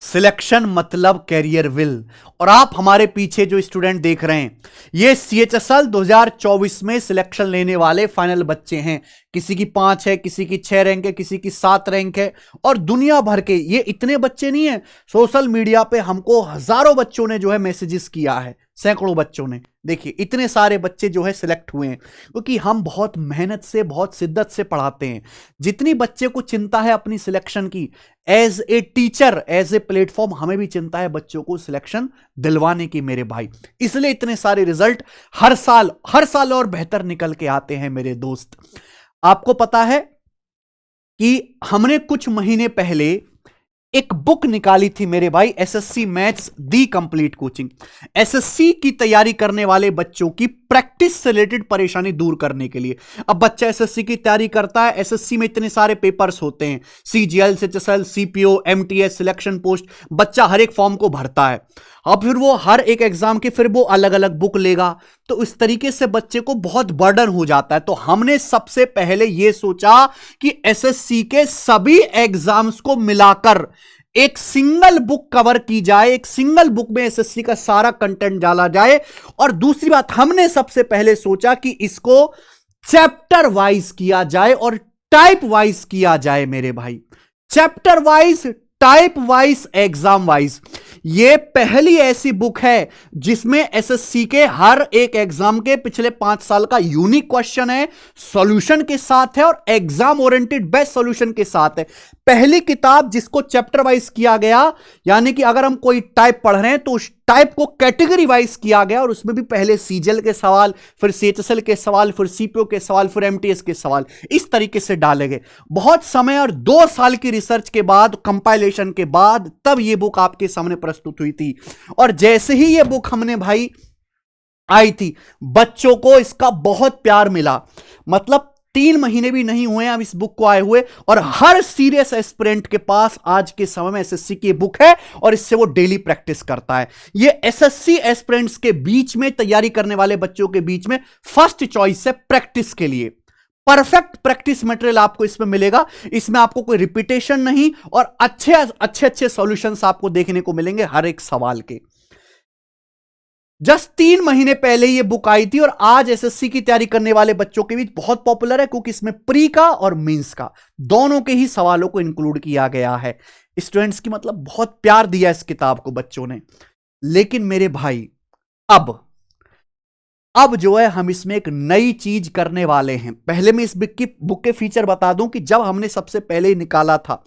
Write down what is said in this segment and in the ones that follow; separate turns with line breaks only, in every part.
Selection मतलब career will. और आप हमारे पीछे जो स्टूडेंट देख रहे हैं, ये CHSL 2024 में सिलेक्शन लेने वाले फाइनल बच्चे हैं। किसी की 5 है, किसी की 6 रैंक है, किसी की 7 रैंक है, और दुनिया भर के ये इतने बच्चे नहीं है। सोशल मीडिया पे हमको हजारों बच्चों ने जो है मैसेजेस किया है, सैकड़ों बच्चों ने। देखिए इतने सारे बच्चे जो है सिलेक्ट हुए हैं, क्योंकि हम बहुत मेहनत से, बहुत शिद्दत से पढ़ाते हैं। जितनी बच्चे को चिंता है अपनी सिलेक्शन की, as a teacher, as a platform, हमें भी चिंता है बच्चों को सिलेक्शन दिलवाने की मेरे भाई। इसलिए इतने सारे रिजल्ट हर साल और बेहतर निकल के आते हैं मेरे दोस्त। आपको पता है कि हमने कुछ महीने पहले एक बुक निकाली थी मेरे भाई, SSC मैथ्स दी कंप्लीट कोचिंग। SSC की तैयारी करने वाले बच्चों की प्रैक्टिस से रिलेटेड परेशानी दूर करने के लिए। अब बच्चा SSC की तैयारी करता है, SSC में इतने सारे पेपर्स होते हैं, CGL, CHSL, CPO, MTS, selection post, बच्चा हर एक फॉर्म को भरता है। अब फिर वो हर एक एग्जाम के फिर वो अलग अलग बुक लेगा, तो इस तरीके से बच्चे को बहुत बर्डन हो जाता है। तो हमने सबसे पहले यह सोचा कि SSC के सभी एग्जाम्स को मिलाकर एक सिंगल बुक कवर की जाए, एक सिंगल बुक में SSC का सारा कंटेंट डाला जाए। और दूसरी बात, हमने सबसे पहले सोचा कि इसको चैप्टर वाइज किया जाए और टाइप वाइज किया जाए मेरे भाई। Chapter wise, type wise, exam wise. यह पहली ऐसी बुक है जिसमें SSC के हर एक एग्जाम के पिछले 5 साल का यूनिक क्वेश्चन है, सॉल्यूशन के साथ है, और एग्जाम ओरिएंटेड बेस्ट सॉल्यूशन के साथ है। पहली किताब जिसको चैप्टर वाइज किया गया, यानी कि अगर हम कोई टाइप पढ़ रहे हैं तो उस टाइप को कैटेगरी वाइज किया गया, और उसमें भी पहले CGL के सवाल, फिर CHSL के सवाल, फिर CPO के सवाल, फिर MTS के सवाल, इस तरीके से डाले गए। बहुत समय और 2 साल की रिसर्च के बाद, कंपाइलेशन के बाद, तब यह बुक आपके सामने प्रस्तुत हुई थी। और जैसे ही यह बुक हमने भाई आई थी, बच्चों को इसका बहुत प्यार मिला। मतलब 3 महीने भी नहीं हुए अब इस बुक को आए हुए, और हर सीरियस एस्पिरेंट के पास आज के समय में SSC की बुक है, और इससे वो डेली प्रैक्टिस करता है। ये SSC एस्पिरेंट्स के बीच में, तैयारी करने वाले बच्चों के बीच में फर्स्ट चॉइस है प्रैक्टिस के लिए। परफेक्ट प्रैक्टिस मटेरियल आपको इसमें मिलेगा। इसमें आपको कोई रिपीटेशन नहीं, और अच्छे सॉल्यूशंस आपको देखने को मिलेंगे हर एक सवाल के। जस्ट 3 महीने पहले यह बुक आई थी, और आज SSC की तैयारी करने वाले बच्चों के बीच बहुत पॉपुलर है, क्योंकि इसमें प्री का और मेंस का दोनों के ही सवालों को इंक्लूड किया गया है। स्टूडेंट्स की मतलब बहुत प्यार दिया इस किताब को बच्चों ने। लेकिन मेरे भाई, अब जो है हम इसमें एक नई चीज करने वाले हैं। पहले मैं इस बुक के फीचर बता दूं कि जब हमने सबसे पहले निकाला था,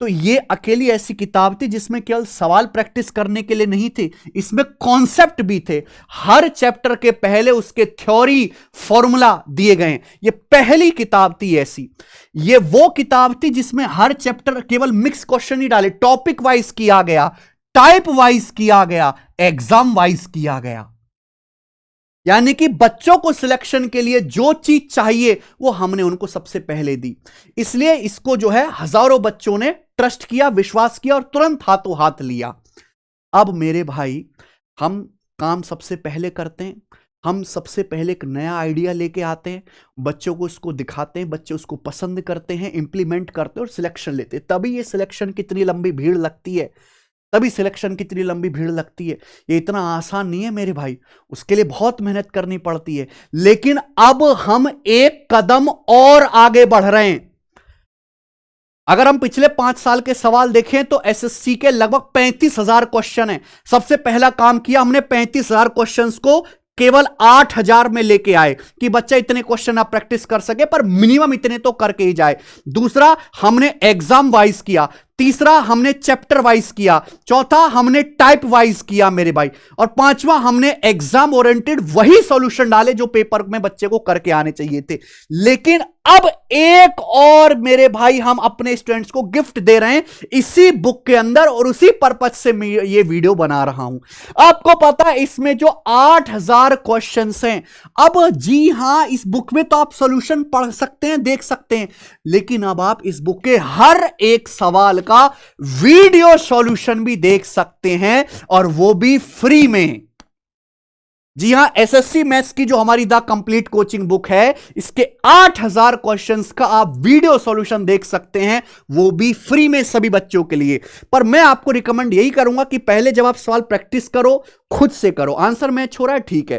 तो ये अकेली ऐसी किताब थी जिसमें केवल सवाल प्रैक्टिस करने के लिए नहीं थे, इसमें कॉन्सेप्ट भी थे। हर चैप्टर के पहले उसके थ्योरी, फॉर्मूला दिए गए। ये पहली किताब थी ऐसी। ये वो किताब थी जिसमें हर चैप्टर केवल मिक्स क्वेश्चन ही डाले, टॉपिक वाइज किया गया, टाइप वाइज किया गया, एग्जाम वाइज किया गया। यानी कि बच्चों को सिलेक्शन के लिए जो चीज चाहिए वो हमने उनको सबसे पहले दी। इसलिए इसको जो है हजारों बच्चों ने ट्रस्ट किया, विश्वास किया, और तुरंत हाथों हाथ लिया। अब मेरे भाई, हम काम सबसे पहले करते हैं। हम सबसे पहले एक नया आइडिया लेके आते हैं, बच्चों को उसको दिखाते हैं, बच्चे उसको पसंद करते हैं, इंप्लीमेंट करते हैं और सिलेक्शन लेते हैं। तभी ये सिलेक्शन कितनी लंबी भीड़ लगती है, ये इतना आसान नहीं है मेरे भाई, उसके लिए बहुत मेहनत करनी पड़ती है। लेकिन अब हम एक कदम और आगे बढ़ रहे हैं। अगर हम पिछले 5 साल के सवाल देखें तो SSC के लगभग 35,000 क्वेश्चन हैं। सबसे पहला काम किया हमने, 35,000 क्वेश्चंस को केवल 8,000 में लेके आए कि बच्चा इतने क्वेश्चन आप प्रैक्टिस कर सके, पर मिनिमम इतने तो करके ही जाए। दूसरा, हमने एग्जाम वाइज किया। तीसरा, हमने चैप्टर वाइज किया। चौथा, हमने टाइप वाइज किया मेरे भाई। और पांचवा, हमने एग्जाम ओरिएंटेड वही सॉल्यूशन डाले जो पेपर में बच्चे को करके आने चाहिए थे। लेकिन अब एक और मेरे भाई हम अपने स्टूडेंट्स को गिफ्ट दे रहे हैं इसी बुक के अंदर, और उसी पर्पज से मैं ये वीडियो बना रहा हूं। आपको पता है इसमें जो 8,000 क्वेश्चंस हैं, अब जी हां, इस बुक में तो आप सॉल्यूशन पढ़ सकते हैं, देख सकते हैं, लेकिन अब आप इस बुक के हर एक सवाल का वीडियो सॉल्यूशन भी देख सकते हैं, और वो भी फ्री में। जी हां, एसएससी मैथ्स की जो हमारी द कंप्लीट कोचिंग बुक है, इसके 8000 क्वेश्चंस का आप वीडियो सॉल्यूशन देख सकते हैं, वो भी फ्री में सभी बच्चों के लिए। पर मैं आपको रिकमेंड यही करूंगा कि पहले जब आप सवाल प्रैक्टिस करो, खुद से करो। आंसर मैच हो रहा है, ठीक है,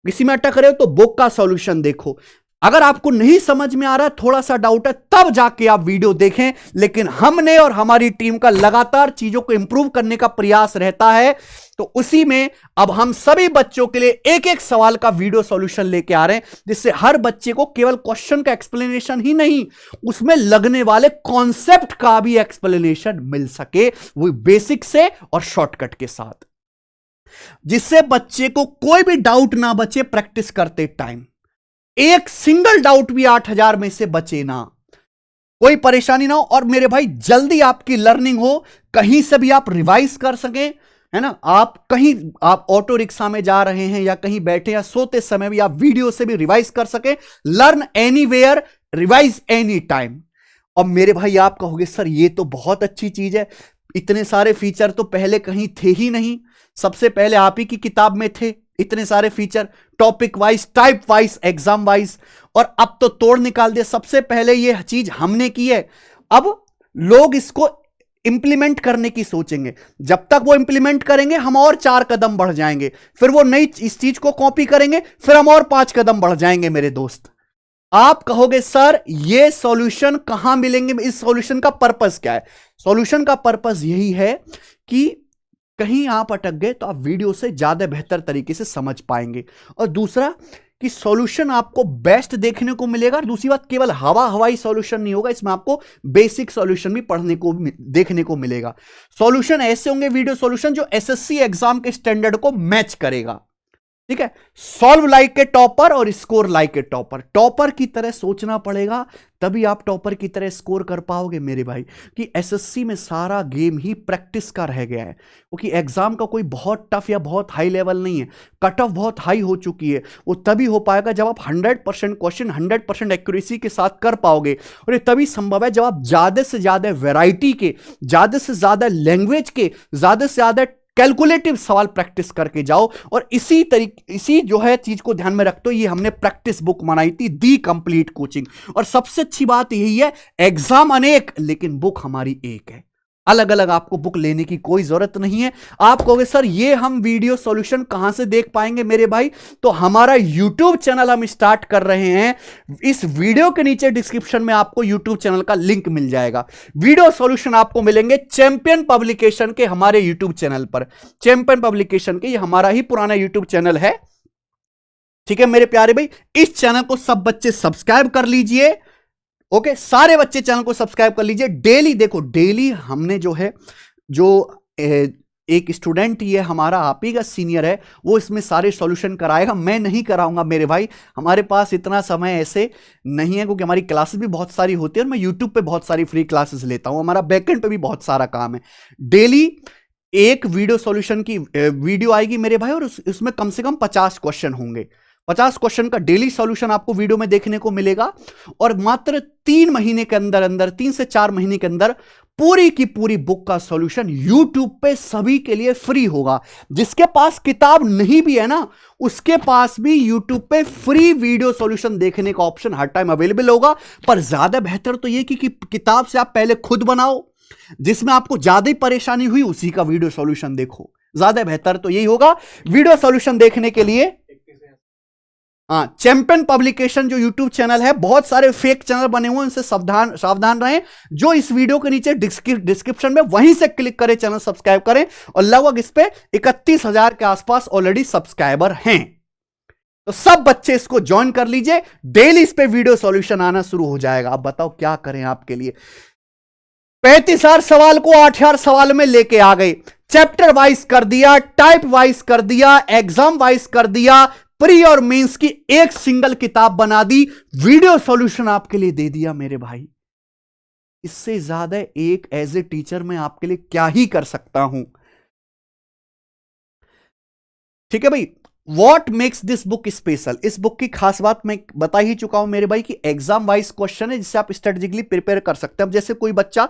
किसी में अटक रहे हो तो बुक का सॉल्यूशन देखो। अगर आपको नहीं समझ में आ रहा है, थोड़ा सा डाउट है, तब जाके आप वीडियो देखें। लेकिन हमने और हमारी टीम का लगातार चीजों को इंप्रूव करने का प्रयास रहता है, तो उसी में अब हम सभी बच्चों के लिए एक एक सवाल का वीडियो सॉल्यूशन लेके आ रहे हैं, जिससे हर बच्चे को केवल क्वेश्चन का एक्सप्लेनेशन ही नहीं, उसमें लगने वाले कॉन्सेप्ट का भी एक्सप्लेनेशन मिल सके, वो बेसिक से और शॉर्टकट के साथ, जिससे बच्चे को कोई भी डाउट ना बचे प्रैक्टिस करते टाइम। एक सिंगल डाउट भी 8000 में से बचे ना, कोई परेशानी ना हो, और मेरे भाई जल्दी आपकी लर्निंग हो, कहीं से भी आप रिवाइज कर सकें, है ना। आप कहीं, आप ऑटो रिक्शा में जा रहे हैं या कहीं बैठे या सोते समय भी आप वीडियो से भी रिवाइज कर सकें। Learn anywhere, revise any time. और मेरे भाई आप कहोगे सर ये तो बहुत अच्छी चीज है, इतने सारे फीचर तो पहले कहीं थे ही नहीं, सबसे पहले आप ही की किताब में थे इतने सारे feature, topic wise, type wise, exam wise, और अब तो तोड़ निकाल दिया। सबसे पहले यह चीज हमने की है, अब लोग इसको इंप्लीमेंट करने की सोचेंगे। जब तक वो इंप्लीमेंट करेंगे हम और 4 कदम बढ़ जाएंगे, फिर वो नई इस चीज को कॉपी करेंगे, फिर हम और 5 कदम बढ़ जाएंगे मेरे दोस्त। आप कहोगे सर ये सॉल्यूशन कहां मिलेंगे, इस सॉल्यूशन का पर्पस क्या है? सॉल्यूशन का पर्पस यही है कि कहीं आप अटक गए तो आप वीडियो से ज्यादा बेहतर तरीके से समझ पाएंगे, और दूसरा कि सॉल्यूशन आपको बेस्ट देखने को मिलेगा। और दूसरी बात, केवल हवाई सॉल्यूशन नहीं होगा, इसमें आपको बेसिक सॉल्यूशन भी पढ़ने को देखने को मिलेगा। सॉल्यूशन ऐसे होंगे वीडियो सॉल्यूशन जो एसएससी एग्जाम के स्टैंडर्ड को मैच करेगा, ठीक है। सॉल्व लाइक के टॉपर और स्कोर लाइक के टॉपर। टॉपर की तरह सोचना पड़ेगा, तभी आप टॉपर की तरह स्कोर कर पाओगे मेरे भाई। कि एसएससी में सारा गेम ही प्रैक्टिस का रह गया है, क्योंकि एग्जाम का कोई बहुत टफ या बहुत हाई लेवल नहीं है, कट ऑफ बहुत हाई हो चुकी है। वो तभी हो पाएगा जब आप 100% क्वेश्चन 100% एक्यूरेसी के साथ कर पाओगे, और ये तभी संभव है जब आप ज्यादा से ज्यादा वैरायटी के, ज्यादा से ज्यादा लैंग्वेज के, ज्यादा से ज्यादा कैलकुलेटिव सवाल प्रैक्टिस करके जाओ। और इसी जो है चीज को ध्यान में रखते हुए ये हमने प्रैक्टिस बुक बनाई थी, दी कंप्लीट कोचिंग। और सबसे अच्छी बात यही है, एग्जाम अनेक लेकिन बुक हमारी एक है। अलग अलग आपको बुक लेने की कोई जरूरत नहीं है। आप कहोगे सर ये हम वीडियो सॉल्यूशन कहां से देख पाएंगे मेरे भाई? तो हमारा यूट्यूब चैनल हम स्टार्ट कर रहे हैं, इस वीडियो के नीचे डिस्क्रिप्शन में आपको यूट्यूब चैनल का लिंक मिल जाएगा। वीडियो सॉल्यूशन आपको मिलेंगे चैंपियन पब्लिकेशन के हमारे यूट्यूब चैनल पर। चैंपियन पब्लिकेशन के, ये हमारा ही पुराना यूट्यूब चैनल है, ठीक है मेरे प्यारे भाई। इस चैनल को सब बच्चे सब्सक्राइब कर लीजिए, ओके। सारे बच्चे चैनल को सब्सक्राइब कर लीजिए। डेली देखो, डेली हमने जो है, जो एक स्टूडेंट ही है हमारा, आप ही का सीनियर है, वो इसमें सारे सॉल्यूशन कराएगा, मैं नहीं कराऊंगा मेरे भाई। हमारे पास इतना समय ऐसे नहीं है, क्योंकि हमारी क्लासेस भी बहुत सारी होती है, और मैं यूट्यूब पे बहुत सारी फ्री क्लासेस लेता हूं, हमारा बैकएंड पे भी बहुत सारा काम है। डेली एक वीडियो सॉल्यूशन की वीडियो आएगी मेरे भाई, और उसमें कम से कम 50 क्वेश्चन होंगे। 50 क्वेश्चन का डेली सॉल्यूशन आपको वीडियो में देखने को मिलेगा। और मात्र 3 महीने के अंदर अंदर, 3 से 4 महीने के अंदर पूरी की पूरी बुक का सॉल्यूशन यूट्यूब पे सभी के लिए फ्री होगा। जिसके पास किताब नहीं भी है ना, उसके पास भी यूट्यूब पे फ्री वीडियो सॉल्यूशन देखने का ऑप्शन हर टाइम अवेलेबल होगा। पर ज्यादा बेहतर तो यह कि किताब से आप पहले खुद बनाओ, जिसमें आपको ज्यादा ही परेशानी हुई उसी का वीडियो सॉल्यूशन देखो। ज्यादा बेहतर तो यही होगा। वीडियो सॉल्यूशन देखने के लिए चैंपियन पब्लिकेशन जो यूट्यूब चैनल है, बहुत सारे फेक चैनल बने हुए हैं, उनसे सावधान रहें। जो इस वीडियो के नीचे डिस्क्रिप्शन में, वहीं से क्लिक करें, चैनल सब्सक्राइब करें। और लगभग इस पे 31,000 के आसपास ऑलरेडी सब्सक्राइबर हैं, तो सब बच्चे इसको ज्वाइन कर लीजिए। डेली इस पे वीडियो सॉल्यूशन आना शुरू हो जाएगा। अब बताओ क्या करें आपके लिए। 35,000 सवाल को 8,000 सवाल में लेके आ गए, चैप्टर वाइज कर दिया, टाइप वाइज कर दिया, एग्जाम वाइज कर दिया, प्री और मेंस की एक सिंगल किताब बना दी, वीडियो सॉल्यूशन आपके लिए दे दिया मेरे भाई। इससे ज्यादा एक एज ए टीचर मैं आपके लिए क्या ही कर सकता हूं, ठीक है भाई। What makes this book special, इस बुक की खास बात मैं बता ही चुका हूं मेरे भाई कि एग्जाम वाइज क्वेश्चन है जिससे आप स्ट्रेटेजिकली प्रिपेयर कर सकते हैं। अब जैसे कोई बच्चा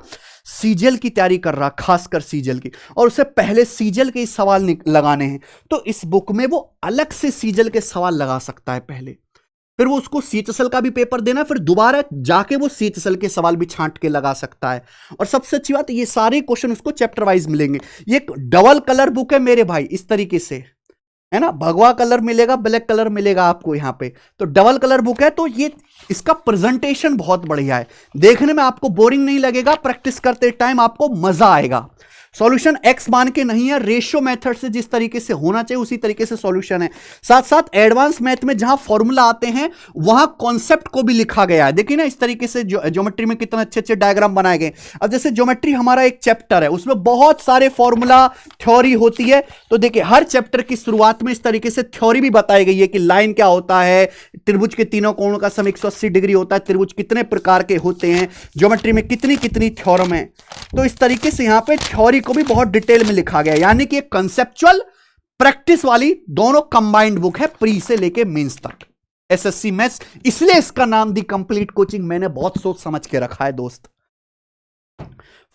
सीजीएल की तैयारी कर रहा, खासकर सीजीएल की, और उसे पहले सीजीएल के सवाल लगाने हैं, तो इस बुक में वो अलग से सीजीएल के सवाल लगा सकता है पहले, फिर वो उसको सीएचएसएल का भी पेपर देना, फिर दोबारा जाके वो सीएचएसएल के सवाल भी छांट के लगा सकता है। और सबसे अच्छी बात, ये सारे क्वेश्चन उसको चैप्टर वाइज मिलेंगे। ये एक डबल कलर बुक है मेरे भाई, इस तरीके से है ना, भगवा कलर मिलेगा, ब्लैक कलर मिलेगा आपको यहां पे, तो डबल कलर बुक है। तो ये इसका प्रेजेंटेशन बहुत बढ़िया है, देखने में आपको बोरिंग नहीं लगेगा, प्रैक्टिस करते टाइम आपको मजा आएगा। सॉल्यूशन एक्स मान के नहीं है, रेशियो मेथड से जिस तरीके से होना चाहिए उसी तरीके से सॉल्यूशन है। साथ साथ एडवांस मैथ में जहां फॉर्मूला आते हैं वहां कॉन्सेप्ट को भी लिखा गया है। देखिए ना इस तरीके से ज्योमेट्री में कितने अच्छे अच्छे डायग्राम बनाए गए। अब जैसे ज्योमेट्री हमारा एक चैप्टर है, उसमें बहुत सारे फॉर्मूला थ्योरी होती है, तो देखिए हर चैप्टर की शुरुआत में इस तरीके से थ्योरी भी बताई गई है कि लाइन क्या होता है, त्रिभुज के तीनों कोणों का सम 180 डिग्री होता है, त्रिभुज कितने प्रकार के होते हैं, ज्योमेट्री में कितनी कितनी थ्योरम है। तो इस तरीके से यहां पे थ्योरी को भी बहुत डिटेल में लिखा गया है, यानी कि एक कंसेप्चुअल प्रैक्टिस वाली दोनों कंबाइंड बुक है, प्री से लेके मेंस तक, एसएससी मैथ्स। इसलिए इसका नाम दी कंप्लीट कोचिंग मैंने बहुत सोच समझ के रखा है दोस्त।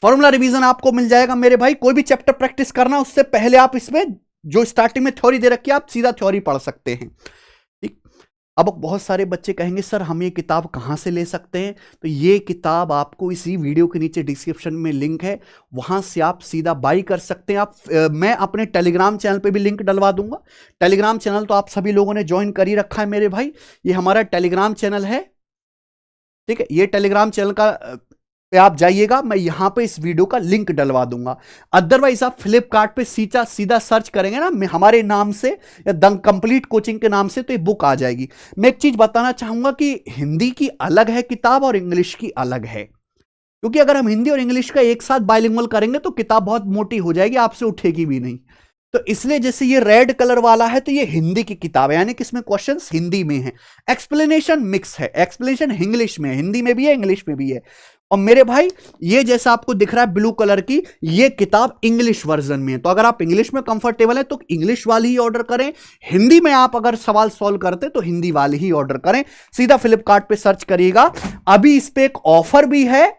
फॉर्मूला रिवीजन आपको मिल जाएगा मेरे भाई, कोई भी चैप्टर प्रैक्टिस करना उससे पहले आप इसमें जो स्टार्टिंग में थ्योरी दे रखी है आप सीधा थ्योरी पढ़ सकते हैं। अब बहुत सारे बच्चे कहेंगे सर हम ये किताब कहाँ से ले सकते हैं, तो ये किताब आपको इसी वीडियो के नीचे डिस्क्रिप्शन में लिंक है, वहाँ से आप सीधा बाई कर सकते हैं। आप मैं अपने टेलीग्राम चैनल पे भी लिंक डलवा दूंगा। टेलीग्राम चैनल तो आप सभी लोगों ने ज्वाइन कर ही रखा है मेरे भाई, ये हमारा टेलीग्राम चैनल है, ठीक है। ये टेलीग्राम चैनल का पे आप जाइएगा, मैं यहां पे इस वीडियो का लिंक डलवा दूंगा। अदरवाइज आप फ्लिपकार्ट पे सीधा सर्च करेंगे ना हमारे नाम से या द कंप्लीट कोचिंग के नाम से, तो ये बुक आ जाएगी। मैं एक चीज बताना चाहूंगा कि हिंदी की अलग है किताब और इंग्लिश की अलग है, क्योंकि अगर हम हिंदी और इंग्लिश का एक साथ बाइलिंगुअल करेंगे तो किताब बहुत मोटी हो जाएगी, आपसे उठेगी भी नहीं। तो इसलिए जैसे ये रेड कलर वाला है तो ये हिंदी की किताब है, यानी कि इसमें क्वेश्चंस हिंदी में है, एक्सप्लेनेशन मिक्स है, एक्सप्लेनेशन इंग्लिश में है, हिंदी में भी है इंग्लिश में भी है। और मेरे भाई ये जैसा आपको दिख रहा है ब्लू कलर की, ये किताब इंग्लिश वर्जन में है, तो अगर आप इंग्लिश में कंफर्टेबल है तो इंग्लिश वाली ही ऑर्डर करें, हिंदी में आप अगर सवाल सॉल्व करते तो हिंदी वाली ही ऑर्डर करें। सीधा फ्लिपकार्ट पे सर्च करिएगा। अभी इस पे एक ऑफर भी है,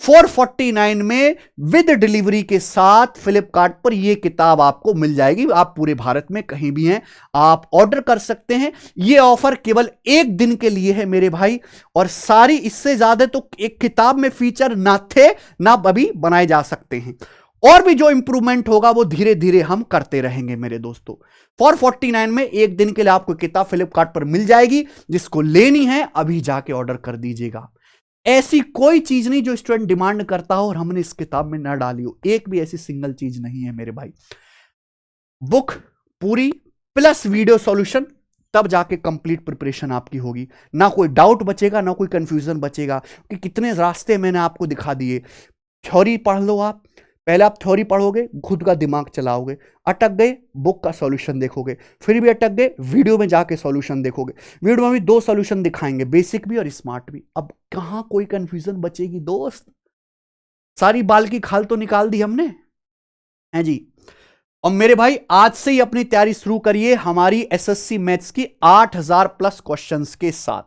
449 में विद डिलीवरी के साथ फ्लिपकार्ट पर यह किताब आपको मिल जाएगी। आप पूरे भारत में कहीं भी हैं आप ऑर्डर कर सकते हैं। यह ऑफर केवल एक दिन के लिए है मेरे भाई, और सारी इससे ज्यादा तो एक किताब में फीचर ना थे ना अभी बनाए जा सकते हैं, और भी जो इंप्रूवमेंट होगा वो धीरे धीरे हम करते रहेंगे मेरे दोस्तों। 449 में एक दिन के लिए आपको किताब फ्लिपकार्ट पर मिल जाएगी, जिसको लेनी है अभी जाके ऑर्डर कर दीजिएगा। ऐसी कोई चीज नहीं जो स्टूडेंट डिमांड करता हो और हमने इस किताब में ना डाली हो, एक भी ऐसी सिंगल चीज नहीं है मेरे भाई। बुक पूरी प्लस वीडियो सॉल्यूशन, तब जाके कंप्लीट प्रिपरेशन आपकी होगी, ना कोई डाउट बचेगा ना कोई कंफ्यूजन बचेगा, कि कितने रास्ते मैंने आपको दिखा दिए। थ्योरी पढ़ लो आप, पहले आप थ्योरी पढ़ोगे, खुद का दिमाग चलाओगे, अटक गए बुक का सॉल्यूशन देखोगे, फिर भी अटक गए वीडियो में जाके सॉल्यूशन देखोगे। वीडियो में भी 2 सॉल्यूशन दिखाएंगे, बेसिक भी और स्मार्ट भी। अब कहां कोई कंफ्यूजन बचेगी दोस्त, सारी बाल की खाल तो निकाल दी हमने, है जी। और मेरे भाई आज से ही अपनी तैयारी शुरू करिए हमारी एसएससी मैथ्स की 8000 प्लस क्वेश्चंस के साथ,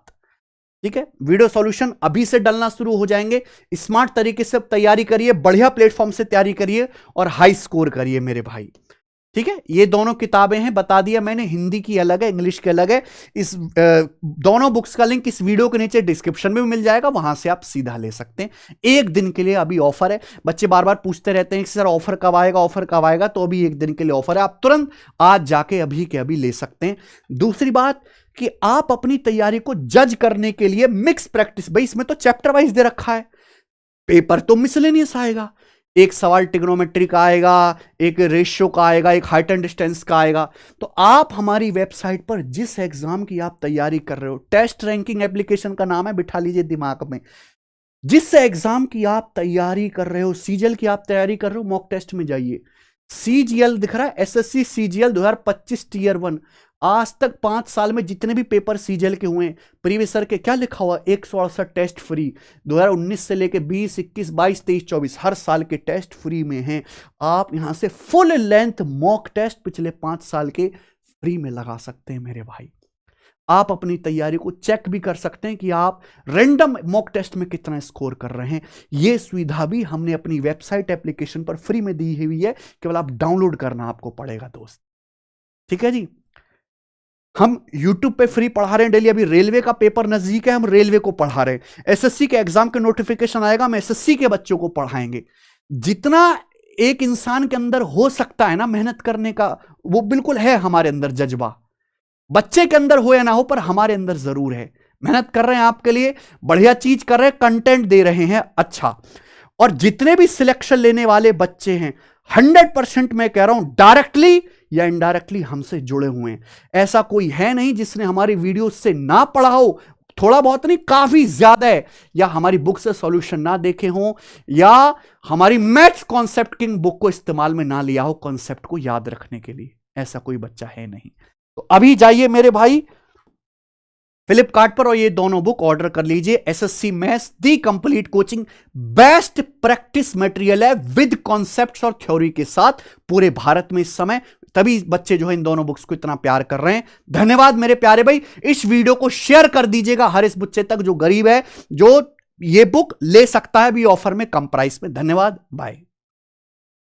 ठीक है। वीडियो सॉल्यूशन अभी से डलना शुरू हो जाएंगे। स्मार्ट तरीके से तैयारी करिए, बढ़िया प्लेटफॉर्म से तैयारी करिए और हाई स्कोर करिए मेरे भाई, ठीक है। ये दोनों किताबें हैं, बता दिया मैंने, हिंदी की अलग है इंग्लिश की अलग है। इस दोनों बुक्स का लिंक इस वीडियो के नीचे डिस्क्रिप्शन में भी मिल जाएगा, वहां से आप सीधा ले सकते हैं। एक दिन के लिए अभी ऑफर है। बच्चे बार बार पूछते रहते हैं कि सर ऑफर कब आएगा, ऑफर कब आएगा, तो अभी एक दिन के लिए ऑफर है, आप तुरंत आज जाके अभी के अभी ले सकते हैं। दूसरी बात कि आप अपनी तैयारी को जज करने के लिए मिक्स प्रैक्टिस, भाई इसमें तो चैप्टर वाइज दे रखा है, पेपर तो मिसलेनियस आएगा, एक सवाल ट्रिग्नोमेट्री का आएगा, एक रेशियो का आएगा, एक हाइट एंड डिस्टेंस का आएगा। तो आप हमारी वेबसाइट पर जिस एग्जाम की आप तैयारी कर रहे हो, टेस्ट रैंकिंग एप्लीकेशन का नाम है, बिठा लीजिए दिमाग में, जिस एग्जाम की आप तैयारी कर रहे हो, सीजीएल की आप तैयारी कर रहे हो, मॉक टेस्ट में जाइए, सीजीएल दिख रहा है, एसएससी सीजीएल 2025 टियर 1, आज तक 5 साल में जितने भी पेपर सीजीएल के हुए प्रीवियस ईयर के, क्या लिखा हुआ, 168 टेस्ट फ्री, 2019 से लेके 20, 21, 22, 23, 24 हर साल के टेस्ट फ्री में हैं। आप यहां से फुल लेंथ मॉक टेस्ट पिछले 5 साल के फ्री में लगा सकते हैं मेरे भाई। आप अपनी तैयारी को चेक भी कर सकते हैं कि आप रैंडम मॉक टेस्ट में कितना स्कोर कर रहे हैं। यह सुविधा भी हमने अपनी वेबसाइट एप्लीकेशन पर फ्री में दी हुई है, केवल आप डाउनलोड करना आपको पड़ेगा दोस्त। ठीक है जी। हम YouTube पे फ्री पढ़ा रहे हैं डेली। अभी रेलवे का पेपर नजदीक है, हम रेलवे को पढ़ा रहे हैं। एसएससी के एग्जाम के नोटिफिकेशन आएगा, हम एसएससी के बच्चों को पढ़ाएंगे। जितना एक इंसान के अंदर हो सकता है ना मेहनत करने का, वो बिल्कुल है हमारे अंदर जज्बा। बच्चे के अंदर हो या ना हो, पर हमारे अंदर जरूर है। मेहनत कर रहे हैं आपके लिए, बढ़िया चीज कर रहे हैं, कंटेंट दे रहे हैं अच्छा। और जितने भी सिलेक्शन लेने वाले बच्चे हैं 100% मैं कह रहा हूं डायरेक्टली या इनडायरेक्टली हमसे जुड़े हुए हैं। ऐसा कोई है नहीं जिसने हमारी वीडियो से ना पढ़ा हो, थोड़ा बहुत नहीं काफी ज्यादा है, या हमारी बुक से सॉल्यूशन ना देखे हो, या हमारी मैथ्स कॉन्सेप्ट किंग बुक को इस्तेमाल में ना लिया हो कॉन्सेप्ट को याद रखने के लिए। ऐसा कोई बच्चा है नहीं। तो अभी जाइए मेरे भाई फ्लिपकार्ट पर और ये दोनों बुक ऑर्डर कर लीजिए। एसएससी मैथ्स दी complete coaching best practice material है विद कॉन्सेप्ट्स और थ्योरी के साथ पूरे भारत में इस समय। तभी बच्चे जो है इन दोनों बुक्स को इतना प्यार कर रहे हैं। धन्यवाद मेरे प्यारे भाई। इस वीडियो को शेयर कर दीजिएगा हर इस बच्चे तक जो गरीब है, जो ये बुक ले सकता है भी ऑफर में कम प्राइस में। धन्यवाद, बाय।